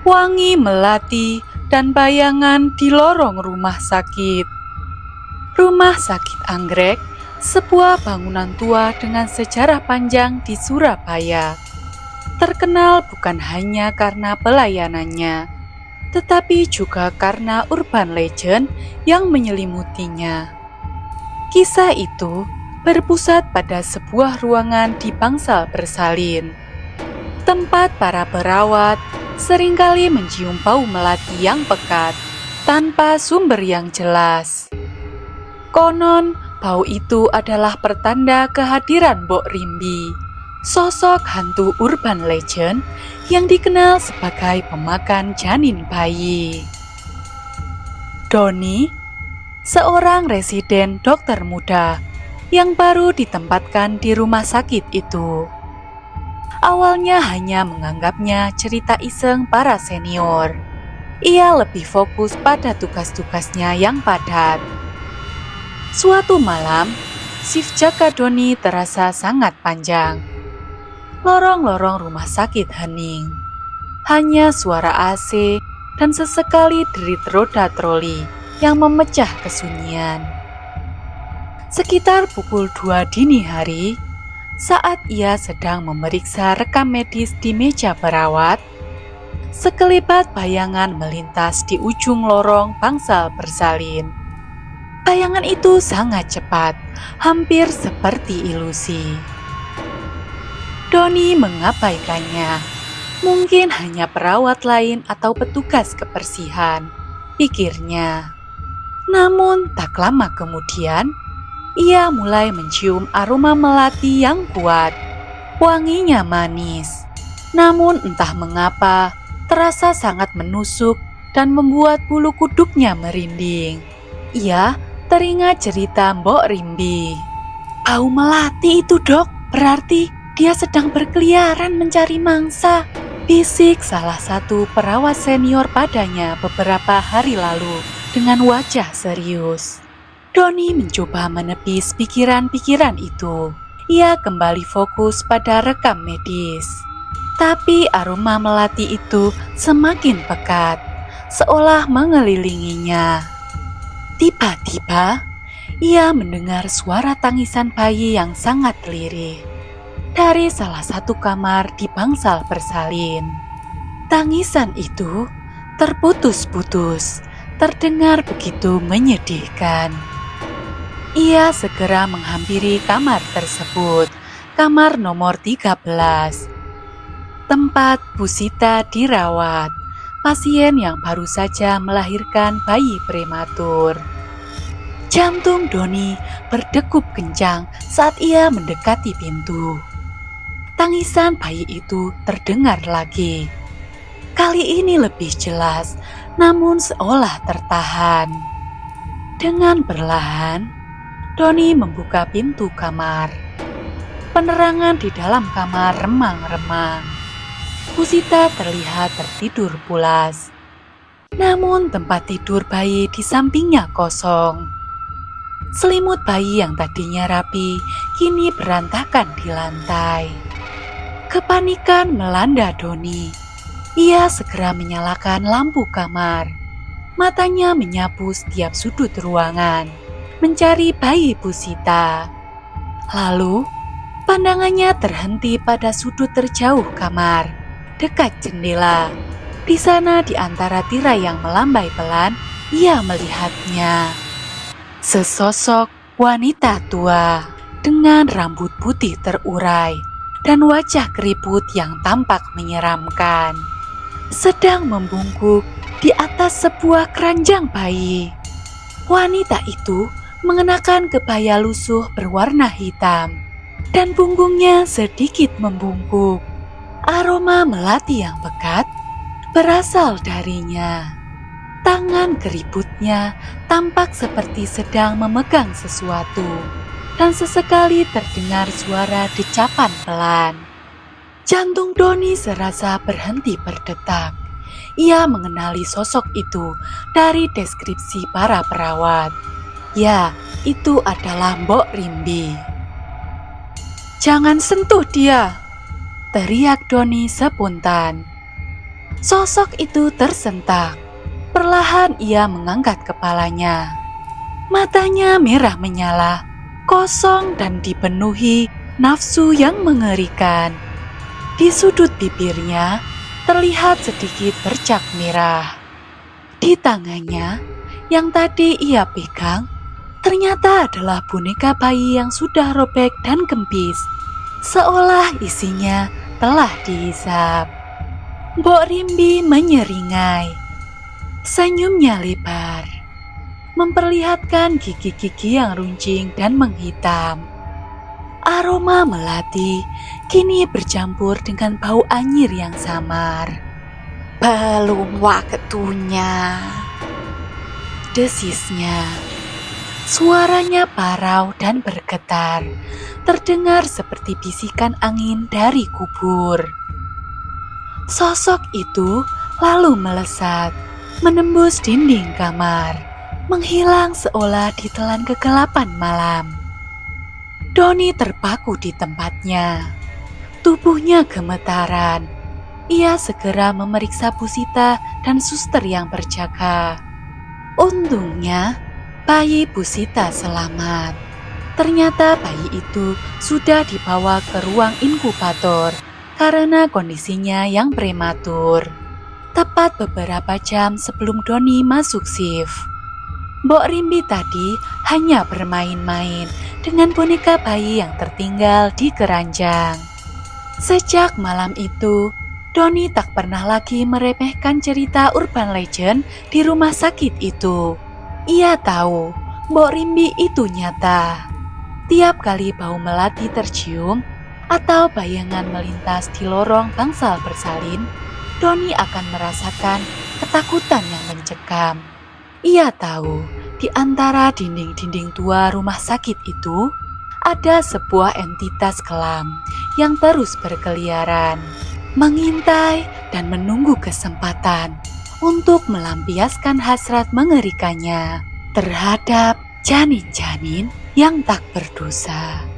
wangi melati, dan bayangan di lorong rumah sakit. Rumah Sakit Anggrek, sebuah bangunan tua dengan sejarah panjang di Surabaya. Terkenal bukan hanya karena pelayanannya, tetapi juga karena urban legend yang menyelimutinya. Kisah itu berpusat pada sebuah ruangan di bangsal bersalin, tempat para perawat seringkali mencium bau melati yang pekat tanpa sumber yang jelas. Konon, bau itu adalah pertanda kehadiran Mbok Rimbi, sosok hantu urban legend yang dikenal sebagai pemakan janin bayi. Doni, seorang residen dokter muda yang baru ditempatkan di rumah sakit itu, awalnya hanya menganggapnya cerita iseng para senior. Ia lebih fokus pada tugas-tugasnya yang padat. Suatu malam, shift jaga Doni terasa sangat panjang. Lorong-lorong rumah sakit hening. Hanya suara AC dan sesekali derit roda troli yang memecah kesunyian. Sekitar pukul 2 dini hari, saat ia sedang memeriksa rekam medis di meja perawat, sekelebat bayangan melintas di ujung lorong bangsal bersalin. Bayangan itu sangat cepat, hampir seperti ilusi. Doni mengabaikannya. Mungkin hanya perawat lain atau petugas kebersihan, pikirnya. Namun tak lama kemudian, ia mulai mencium aroma melati yang kuat. Wanginya manis, namun entah mengapa terasa sangat menusuk dan membuat bulu kuduknya merinding. Ia teringat cerita Mbok Rimbi. Bau melati itu, Dok, berarti dia sedang berkeliaran mencari mangsa, bisik salah satu perawat senior padanya beberapa hari lalu dengan wajah serius. Doni mencoba menepis pikiran-pikiran itu. Ia kembali fokus pada rekam medis. Tapi aroma melati itu semakin pekat, seolah mengelilinginya. Tiba-tiba, ia mendengar suara tangisan bayi yang sangat lirih dari salah satu kamar di bangsal bersalin. Tangisan itu terputus-putus, terdengar begitu menyedihkan. Ia segera menghampiri kamar tersebut, kamar nomor 13, tempat Pusita dirawat, pasien yang baru saja melahirkan bayi prematur. Jantung Doni berdegup kencang saat ia mendekati pintu. Tangisan bayi itu terdengar lagi. Kali ini lebih jelas, namun seolah tertahan. Dengan perlahan, Doni membuka pintu kamar. Penerangan di dalam kamar remang-remang. Pusita terlihat tertidur pulas. Namun tempat tidur bayi di sampingnya kosong. Selimut bayi yang tadinya rapi kini berantakan di lantai. Kepanikan melanda Doni. Ia segera menyalakan lampu kamar. Matanya menyapu setiap sudut ruangan, mencari bayi Pusita. Lalu, pandangannya terhenti pada sudut terjauh kamar, dekat jendela. Di sana di antara tirai yang melambai pelan, ia melihatnya. Sesosok wanita tua dengan rambut putih terurai dan wajah keriput yang tampak menyeramkan, sedang membungkuk di atas sebuah keranjang bayi. Wanita itu mengenakan kebaya lusuh berwarna hitam dan punggungnya sedikit membungkuk. Aroma melati yang pekat berasal darinya. Tangan keriputnya tampak seperti sedang memegang sesuatu, dan sesekali terdengar suara decapan pelan. Jantung Doni serasa berhenti berdetak. Ia mengenali sosok itu dari deskripsi para perawat. Ya, itu adalah Mbok Rimbi. "Jangan sentuh dia!" teriak Doni spontan. Sosok itu tersentak. Perlahan ia mengangkat kepalanya. Matanya merah menyala, kosong dan dipenuhi nafsu yang mengerikan. Di sudut bibirnya terlihat sedikit bercak merah. Di tangannya yang tadi ia pegang ternyata adalah boneka bayi yang sudah robek dan kempis, seolah isinya telah dihisap. Mbok Rimbi menyeringai. Senyumnya lebar, memperlihatkan gigi-gigi yang runcing dan menghitam. Aroma melati kini bercampur dengan bau anyir yang samar. Belum waktunya, desisnya. Suaranya parau dan bergetar, terdengar seperti bisikan angin dari kubur. Sosok itu lalu melesat, menembus dinding kamar, menghilang seolah ditelan kegelapan malam. Doni terpaku di tempatnya. Tubuhnya gemetaran. Ia segera memeriksa Pusita dan suster yang berjaga. Untungnya, bayi Pusita selamat. Ternyata bayi itu sudah dibawa ke ruang inkubator karena kondisinya yang prematur. Tepat beberapa jam sebelum Doni masuk shift. Mbok Rimbi tadi hanya bermain-main dengan boneka bayi yang tertinggal di keranjang. Sejak malam itu, Doni tak pernah lagi meremehkan cerita urban legend di rumah sakit itu. Ia tahu Mbok Rimbi itu nyata. Tiap kali bau melati tercium atau bayangan melintas di lorong bangsal bersalin, Doni akan merasakan ketakutan yang mencekam. Ia tahu di antara dinding-dinding tua rumah sakit itu ada sebuah entitas kelam yang terus berkeliaran, mengintai dan menunggu kesempatan untuk melampiaskan hasrat mengerikannya terhadap janin-janin yang tak berdosa.